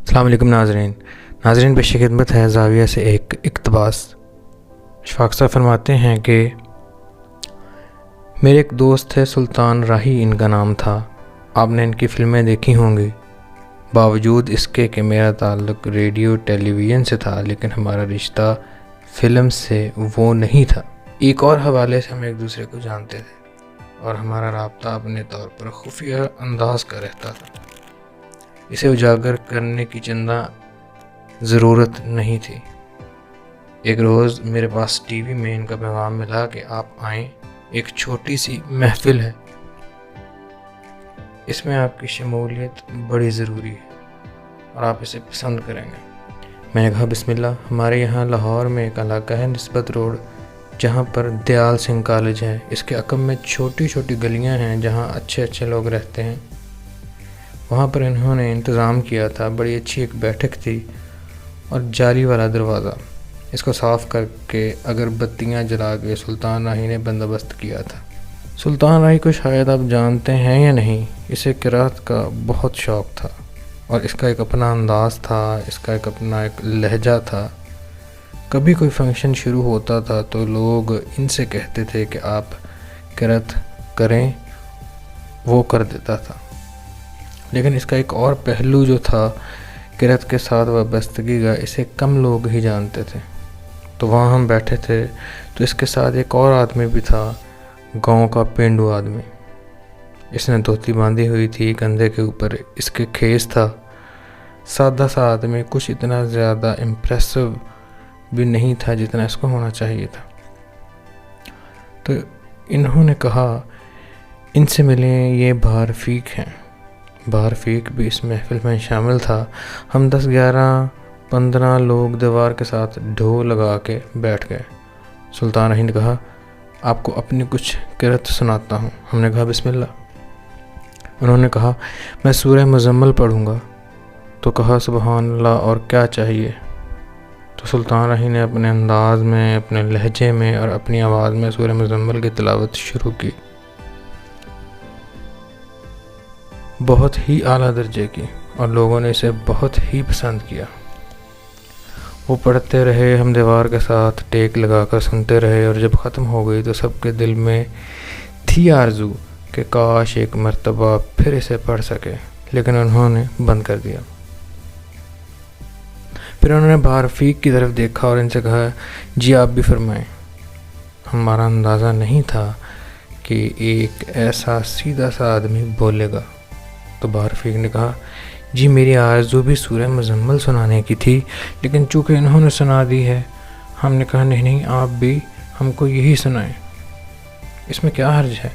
السلام علیکم ناظرین پیش خدمت ہے زاویہ سے ایک اقتباس۔ اشفاق صاحب فرماتے ہیں کہ میرے ایک دوست ہے سلطان راہی ان کا نام تھا، آپ نے ان کی فلمیں دیکھی ہوں گی۔ باوجود اس کے کہ میرا تعلق ریڈیو ٹیلی ویژن سے تھا، لیکن ہمارا رشتہ فلم سے وہ نہیں تھا۔ ایک اور حوالے سے ہم ایک دوسرے کو جانتے تھے اور ہمارا رابطہ اپنے طور پر خفیہ انداز کا رہتا تھا۔ اسے اجاگر کرنے کی چندہ ضرورت نہیں تھی۔ ایک روز میرے پاس ٹی وی میں ان کا پیغام ملا کہ آپ آئیں، ایک چھوٹی سی محفل ہے، اس میں آپ کی شمولیت بڑی ضروری ہے اور آپ اسے پسند کریں گے۔ میں نے کہا بسم اللہ۔ ہمارے یہاں لاہور میں ایک علاقہ ہے نسبت روڈ، جہاں پر دیال سنگھ کالج ہے۔ اس کے عقب میں چھوٹی چھوٹی گلیاں ہیں جہاں اچھے لوگ رہتے ہیں۔ وہاں پر انہوں نے انتظام کیا تھا، بڑی اچھی ایک بیٹھک تھی اور جالی والا دروازہ۔ اس کو صاف کر کے اگر بتیاں جلا کے سلطان راہی نے بندوبست کیا تھا۔ سلطان راہی کو شاید آپ جانتے ہیں یا نہیں، اسے قرأت کا بہت شوق تھا اور اس کا ایک اپنا انداز تھا، اس کا ایک اپنا ایک لہجہ تھا۔ کبھی کوئی فنکشن شروع ہوتا تھا تو لوگ ان سے کہتے تھے کہ آپ قرأت کریں، وہ کر دیتا تھا۔ لیکن اس کا ایک اور پہلو جو تھا قرأت کے ساتھ وابستگی کا، اسے کم لوگ ہی جانتے تھے۔ تو وہاں ہم بیٹھے تھے تو اس کے ساتھ ایک اور آدمی بھی تھا، گاؤں کا پینڈو آدمی۔ اس نے دھوتی باندھی ہوئی تھی، کندھے کے اوپر اس کے کھیس تھا۔ سادہ سا آدمی، کچھ اتنا زیادہ امپریسو بھی نہیں تھا جتنا اس کو ہونا چاہیے تھا۔ تو انہوں نے کہا ان سے ملیں، یہ بہار رفیق ہیں۔ بہار رفیق بھی اس محفل میں شامل تھا۔ ہم 10 11 15 لوگ دیوار کے ساتھ ڈھول لگا کے بیٹھ گئے۔ سلطان راہی نے کہا آپ کو اپنی کچھ قرأت سناتا ہوں۔ ہم نے کہا بسم اللہ۔ انہوں نے کہا میں سورہ مزمل پڑھوں گا۔ تو کہا سبحان اللہ، اور کیا چاہیے؟ تو سلطان راہی نے اپنے انداز میں، اپنے لہجے میں اور اپنی آواز میں سورہ مزمل کی تلاوت شروع کی، بہت ہی اعلیٰ درجے کی، اور لوگوں نے اسے بہت ہی پسند کیا۔ وہ پڑھتے رہے، ہم دیوار کے ساتھ ٹیک لگا کر سنتے رہے، اور جب ختم ہو گئی تو سب کے دل میں تھی آرزو کہ کاش ایک مرتبہ پھر اسے پڑھ سکے، لیکن انہوں نے بند کر دیا۔ پھر انہوں نے بہار رفیق کی طرف دیکھا اور ان سے کہا جی آپ بھی فرمائیں۔ ہمارا اندازہ نہیں تھا کہ ایک ایسا سیدھا سا آدمی بولے گا۔ تو بہار رفیق نے کہا جی میری آرزو بھی سورہ مزمل سنانے کی تھی، لیکن چونکہ انہوں نے سنا دی ہے، ہم نے کہا نہیں آپ بھی ہم کو یہی سنائیں، اس میں کیا حرج ہے،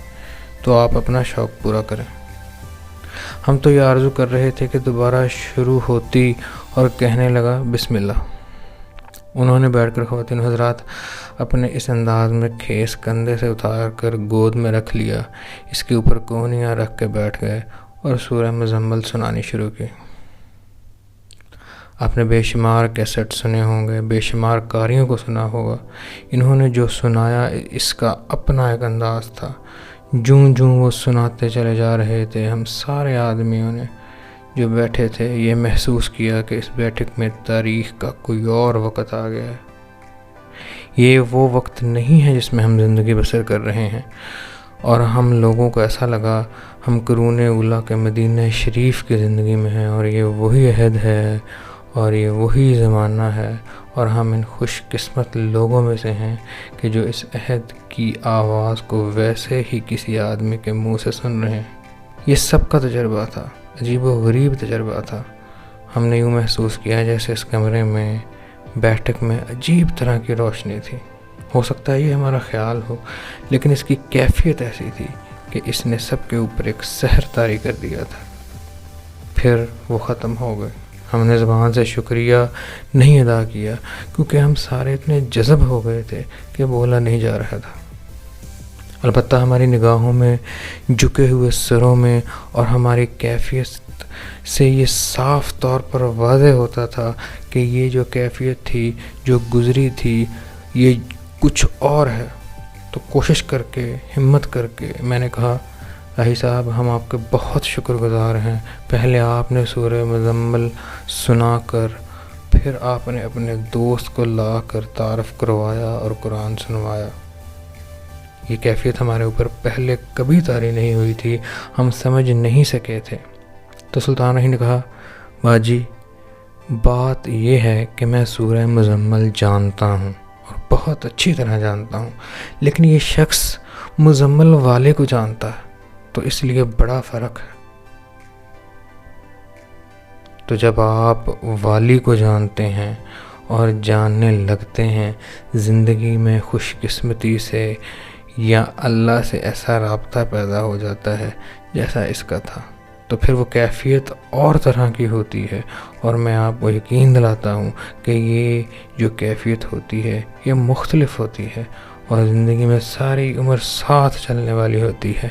تو آپ اپنا شوق پورا کریں۔ ہم تو یہ آرزو کر رہے تھے کہ دوبارہ شروع ہوتی، اور کہنے لگا بسم اللہ۔ انہوں نے بیٹھ کر خواتین حضرات اپنے اس انداز میں کھیس کندھے سے اتار کر گود میں رکھ لیا، اس کے اوپر کونیاں رکھ کے بیٹھ گئے اور سورہ مزمل سنانی شروع کی۔ آپ نے بے شمار کیسٹ سنے ہوں گے، بے شمار قاریوں کو سنا ہوگا۔ انہوں نے جو سنایا اس کا اپنا ایک انداز تھا۔ جوں وہ سناتے چلے جا رہے تھے، ہم سارے آدمیوں نے جو بیٹھے تھے یہ محسوس کیا کہ اس بیٹھک میں تاریخ کا کوئی اور وقت آ گیا ہے۔ یہ وہ وقت نہیں ہے جس میں ہم زندگی بسر کر رہے ہیں، اور ہم لوگوں کو ایسا لگا ہم قرون اولیٰ کے مدینہ شریف کی زندگی میں ہیں، اور یہ وہی عہد ہے اور یہ وہی زمانہ ہے، اور ہم ان خوش قسمت لوگوں میں سے ہیں کہ جو اس عہد کی آواز کو ویسے ہی کسی آدمی کے منہ سے سن رہے ہیں۔ یہ سب کا تجربہ تھا، عجیب و غریب تجربہ تھا۔ ہم نے یوں محسوس کیا جیسے اس کمرے میں، بیٹھک میں عجیب طرح کی روشنی تھی۔ ہو سکتا ہے یہ ہمارا خیال ہو، لیکن اس کی کیفیت ایسی تھی کہ اس نے سب کے اوپر ایک سحر طاری کر دیا تھا۔ پھر وہ ختم ہو گئے۔ ہم نے زبان سے شکریہ نہیں ادا کیا، کیونکہ ہم سارے اتنے جذب ہو گئے تھے کہ بولا نہیں جا رہا تھا۔ البتہ ہماری نگاہوں میں، جھکے ہوئے سروں میں اور ہماری کیفیت سے یہ صاف طور پر واضح ہوتا تھا کہ یہ جو کیفیت تھی، جو گزری تھی، یہ کچھ اور ہے۔ تو کوشش کر کے، ہمت کر کے میں نے کہا الہی صاحب ہم آپ کے بہت شکر گزار ہیں. پہلے آپ نے سورہ مزمل سنا کر پھر آپ نے اپنے دوست کو لا کر تعارف کروایا اور قرآن سنوایا. یہ کیفیت ہمارے اوپر پہلے کبھی طاری نہیں ہوئی تھی، ہم سمجھ نہیں سکے تھے. تو سلطان رحیم نے کہا باجی بات یہ ہے کہ میں سورہ مزمل جانتا ہوں اور بہت اچھی طرح جانتا ہوں، لیکن یہ شخص مزمل والے کو جانتا ہے تو اس لیے بڑا فرق ہے. تو جب آپ والی کو جانتے ہیں اور جاننے لگتے ہیں، زندگی میں خوش قسمتی سے یا اللہ سے ایسا رابطہ پیدا ہو جاتا ہے جیسا اس کا تھا، تو پھر وہ کیفیت اور طرح کی ہوتی ہے. اور میں آپ کو یقین دلاتا ہوں کہ یہ جو کیفیت ہوتی ہے یہ مختلف ہوتی ہے اور زندگی میں ساری عمر ساتھ چلنے والی ہوتی ہے.